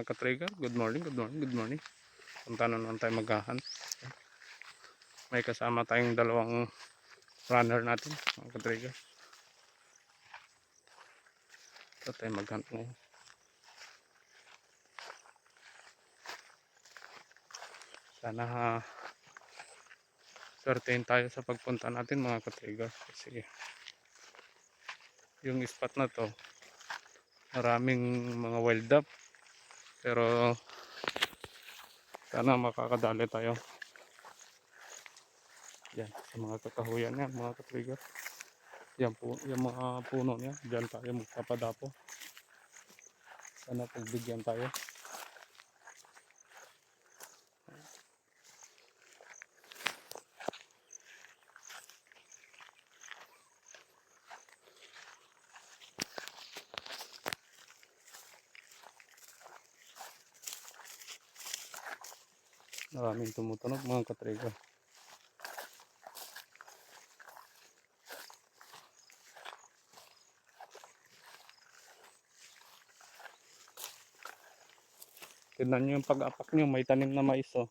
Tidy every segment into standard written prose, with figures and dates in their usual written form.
mga ka-trigger. Good morning, good morning, good morning. Punta na naman tayo maghahunt. May kasama tayong dalawang runner natin mga ka-trigger. Ito tayo maghunt ngayon. Sana swertein tayo sa pagpunta natin mga ka-trigger. Kasi yung spot na to maraming mga wild duck. Pero sana makakadali tayo. Yan, sa mga kakahuyan yan mga ka-trigger. Yan po, yung mga puno niya, diyan tayo magpapadapo. Sana pagbigyan tayo. Maraming tumutunog mga ka-trigger. Tignan nyo yung pag-apak nyo, may tanim na mais oh.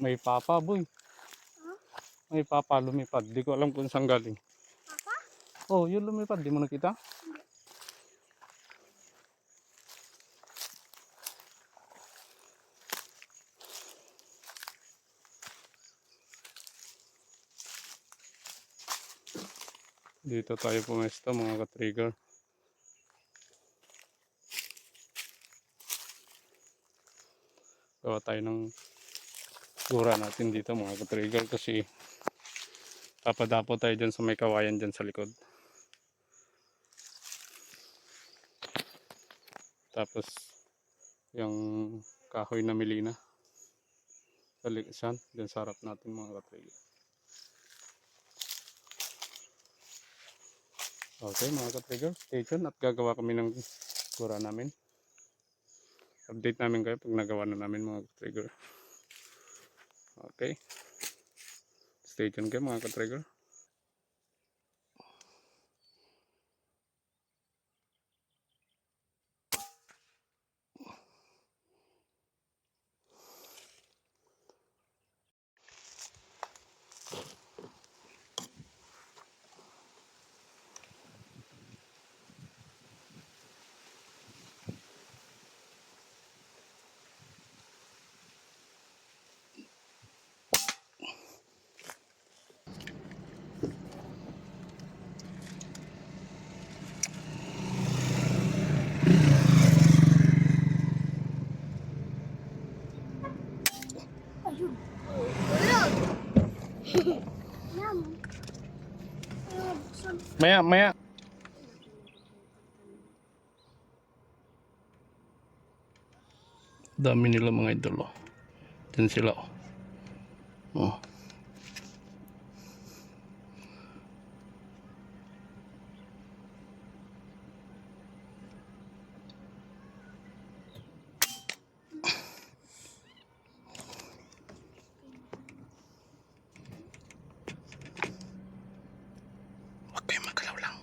May papa boy. Huh? May papa lumipad. Di ko alam kung saan galing. Papa? Oh, yun lumipad. Di mo nakita? Dito tayo pumesto mga ka-trigger. Gawa tayo ng gura natin dito mga ka-trigger kasi papadapo tayo dyan sa may kawayan dyan sa likod. Tapos yung kahoy na milina sa liksan dyan sa harap natin mga ka-trigger. Okay mga ka-trigger, stay tuned at gagawa kami ng gura namin. Update namin kayo pag nagawa na namin mga ka-trigger. Okay, stay tuned kayo mga ka-trigger. Maya. Dami nila mga idol oh. Diyan sila oh. Oh. Huwag kayong magalaw lang.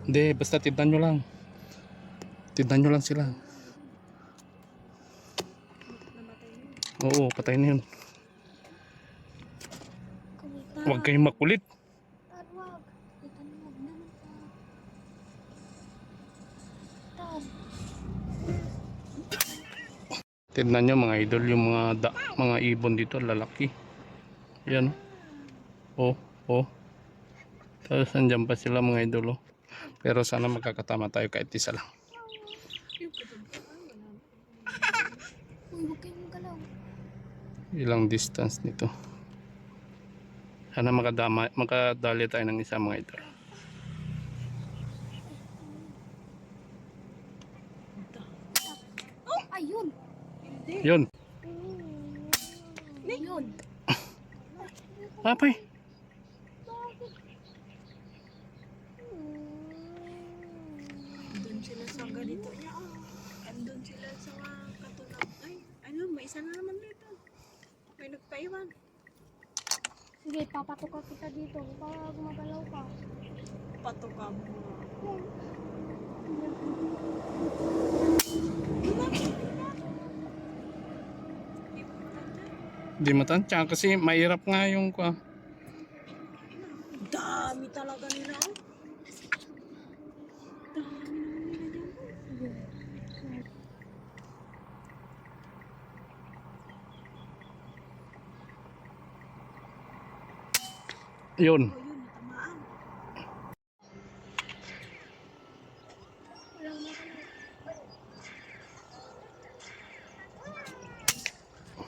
Hindi, basta tignan nyo lang. Tignan nyo lang sila. Oo, patay na yun. Huwag kayong makulit. Tignan nyo mga idol, yung mga ibon dito, lalaki. Yan. Oh. Tapos andyan pa sila mga idol oh. Pero sana magkakatama tayo kahit isa lang. Ilang distance nito? Sana makadali tayo ng isa mga idol. Oh, ayun. Yun. Ayun. Apay. Doon sila sa ganito niya. Andun sila sa katulad. Ay, ano, may isa na naman dito. May nagpaiwan. Sige, papatuka kita dito para gumagalaw ka. Patuka mo. Di matansya kasi mahirap nga yung Dami talaga nila. Oh. Dami naman nila dyan. yun. Oh, yun, natamaan.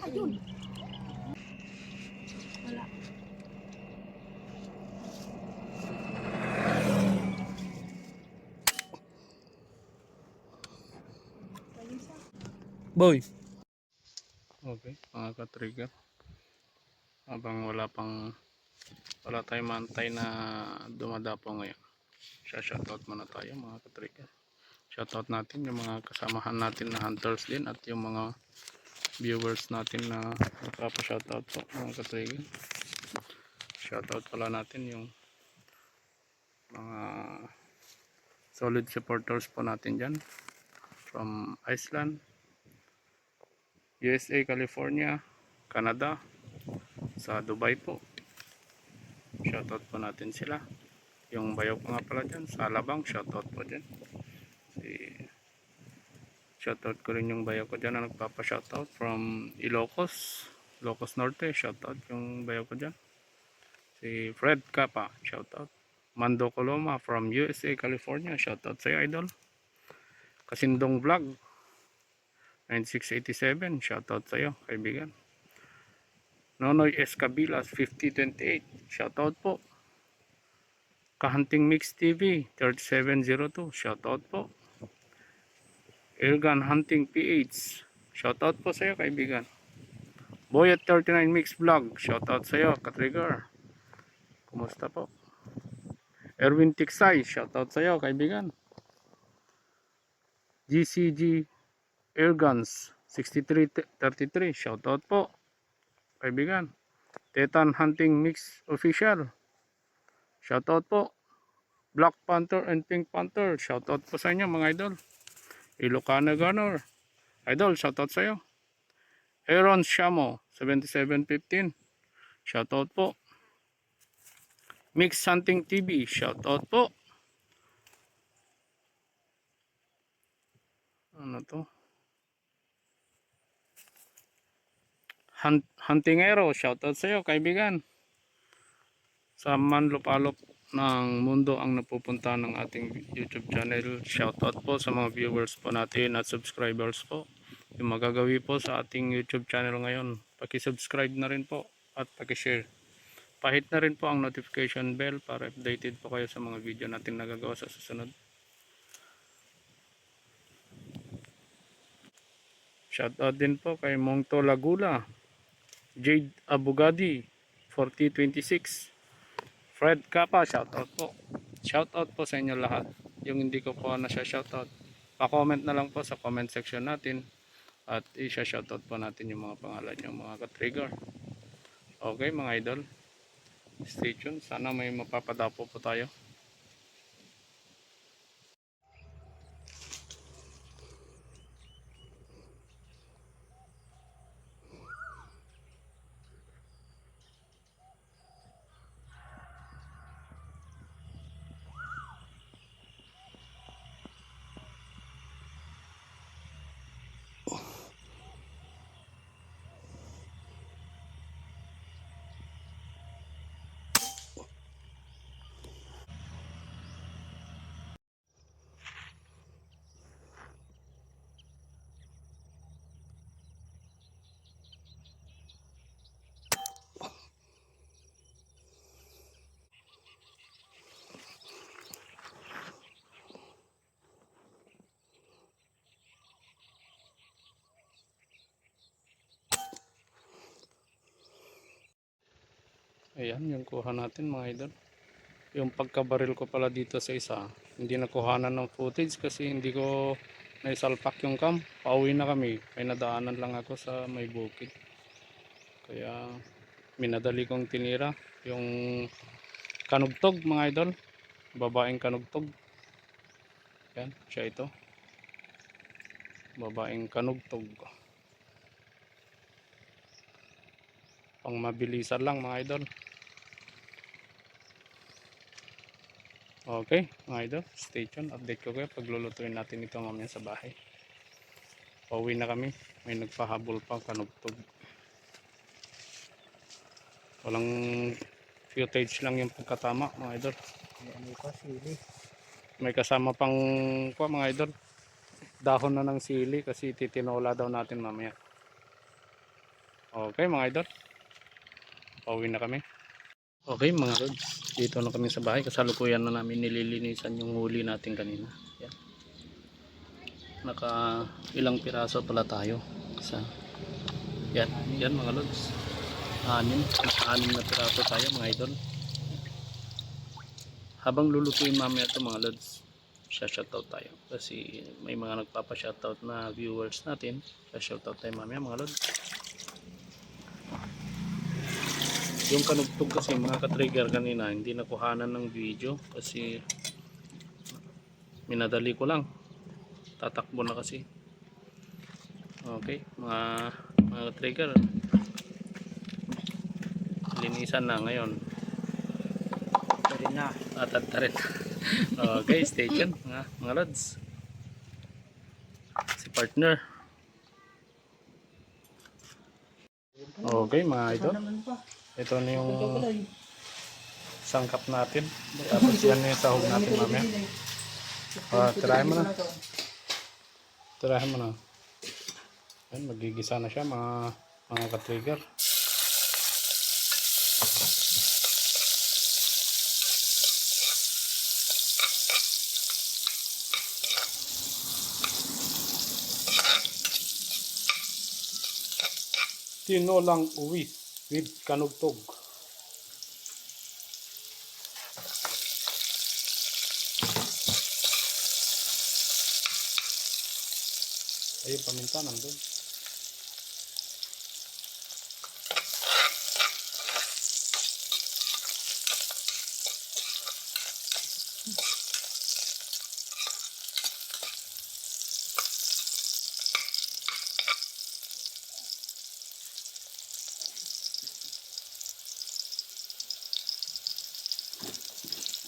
Ayun. Wala. Balisa. Boy. Okay, mga ka-trigger. Habang wala tayong mantay na dumadapo ngayon. Shoutout muna tayo mga ka-trigger. Shoutout natin yung mga kasamahan natin na hunters din at yung mga viewers natin na nagpapa-shoutout po mga ka-trigger. Shoutout pala natin yung mga solid supporters po natin dyan from Iceland, USA, California, Canada, sa Dubai po. Shoutout po natin sila. Yung bayaw ko nga pala dyan sa Alabang, shoutout po dyan. Shoutout ko rin yung bayaw ko dyan na nagpapa-shoutout from Ilocos Norte, shoutout yung bayaw ko dyan. Si Fred Capa, shoutout. Mando Coloma from USA, California, shoutout sa'yo idol. Kasindong Vlog 9687, shoutout sa'yo kaibigan. Nonoy Escabilas 5028, shoutout po. Kahunting Mix TV 3702, shoutout po. Airgun Hunting PH, shoutout po sa iyo kaibigan. Boyet 39 Mix Vlog, shoutout sa iyo ka-trigger. Kumusta po? Erwin Tiksay, shoutout sa iyo kaibigan. GCG Airguns 6333, shoutout po kaibigan. Tetan Hunting Mix Official, shoutout po. Black Panther and Pink Panther, shoutout po sa inyo mga idol. Ilocana Gunner, idol, shoutout sa iyo. Aaron Shamo 7715, shoutout po. Mix Hunting TV, shoutout po. Ano to? Hunting Arrow, shoutout sa iyo kaibigan. Sa manlupalop ng mundo ang napupunta ng ating YouTube channel, shoutout po sa mga viewers po natin at subscribers po. Yung magagawi po sa ating YouTube channel ngayon, paki-subscribe na rin po at paki-share. Pahit na rin po ang notification bell para updated po kayo sa mga video natin nagagawa sa susunod. Shoutout din po kay Mongto Lagula, Jade Abugadi 4026, Fred Capa, shoutout po. Shoutout po sa inyo lahat. Yung hindi ko po na siya shoutout, pa-comment na lang po sa comment section natin at i-shoutout po natin yung mga pangalan yung mga ka-trigger. Okay mga idol, stay tuned. Sana may mapapadapo po tayo. Ayan, yung kuha natin mga idol. Yung pagkabaril ko pala dito sa isa, hindi nakuhanan ng footage kasi hindi ko naisalpak yung cam. Pauwi na kami. May nadaanan lang ako sa may bukid. Kaya minadali kong tinira yung kanugtog mga idol. Babaeng kanugtog. Yan, siya ito. Babaeng kanugtog. Pang mabilisan lang mga idol. Okay, mga idol, stay tuned. Update ko kayo paglulutuin natin ito mamaya sa bahay. Pauwi na kami. May nagpahabol pa kanugtog. Walang footage lang yung pagkatama mga idol. May kasama pang mga idol. Dahon na ng sili kasi titinola daw natin mamaya. Okay mga idol. Pauwi na kami. Okay mga lods, dito na kami sa bahay. Kasalukuyan na namin nililinisan yung huli natin kanina. Yan. Naka ilang piraso pala tayo. Yan, yan mga lods. Anim na piraso tayo mga idol. Habang lulutuin mamaya ito mga lods, shoutout tayo. Kasi may mga nagpapa-shoutout na viewers natin. Shoutout tayo mamaya mga lods. Yung kanugtog kasi mga ka-trigger kanina hindi nakuhanan ng video kasi minadali ko lang, tatakbo na kasi. Okay mga ka-trigger, linisan na ngayon, tarin. Okay, stay tuned mga lods. Si partner. Okay mga idol, ito na yung sangkap natin. Tapos yan yung sahog natin mamaya. Tirahin mo na. Tirahin mo na. Yan, magigisa na siya mga ka-trigger. Tinolang uwi with kanugtog. Ayun, paminta nandun.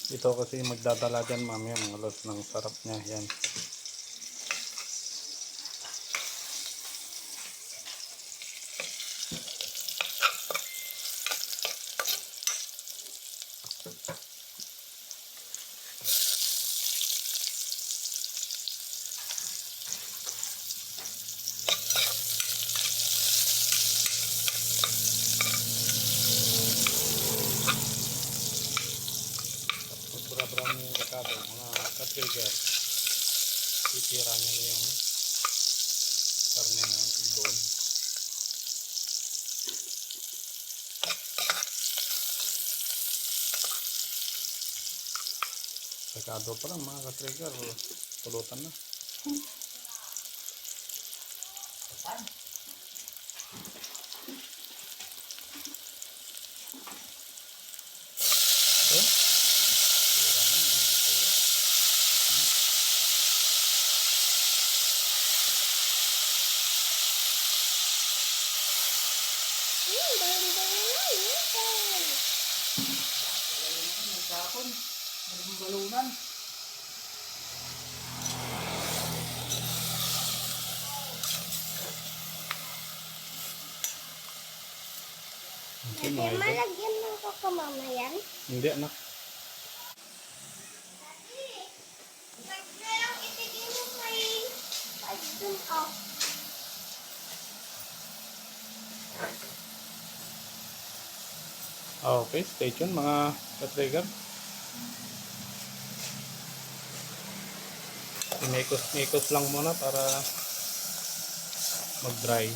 Ito kasi magdadala dyan mamaya mga lods ng sarap niya. Yan. Magbura-bura mo yung rekado mga ka-trigger. Titira niya yung karne ng ibon. Rekado pa lang mga ka-trigger, pulutan na. Okay. Okay, mga idol. Malagyan ng kakamama yan. Hindi anak. Okay, stay tuned mga ka-trigger. Inikos lang muna para mag-dry.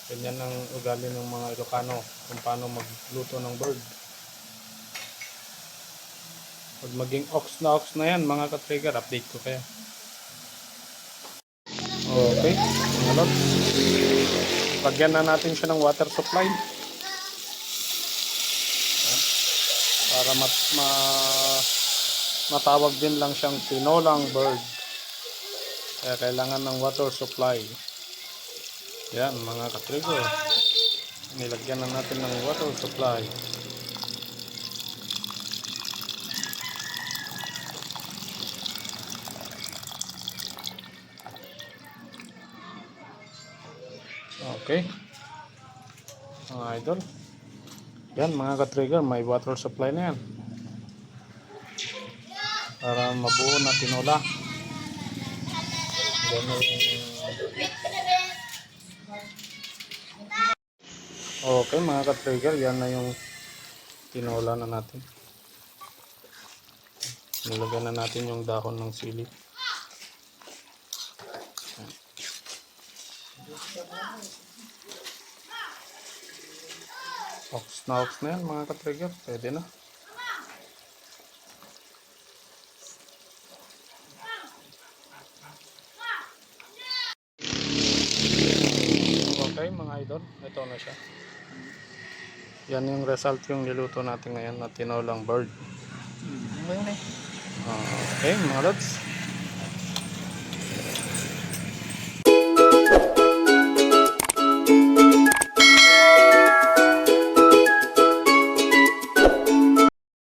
Ganyan ang ugali ng mga Ilocano kung paano magluto ng bird. Pag maging ox na yan mga ka-trigger, update ko kayo. Okay, mga lods. Lagyan na natin siya ng water supply. Ayan. Para matawag din lang siyang tinolang bird. Kaya kailangan ng water supply. Yan mga ka-trigger. Nilagyan na natin ng water supply. Okay. Mga idol. Yan mga ka-trigger, may water supply na yan. Para mabuo na tinola. Okay mga ka-trigger, yan na yung tinola na natin. Nilagyan na natin yung dahon ng sili. Ox na yan mga ka-trigger, pwede na. Okay mga idol, ito na siya. Yan yung result yung niluto natin ngayon na tinolang bird. Okay mga lods.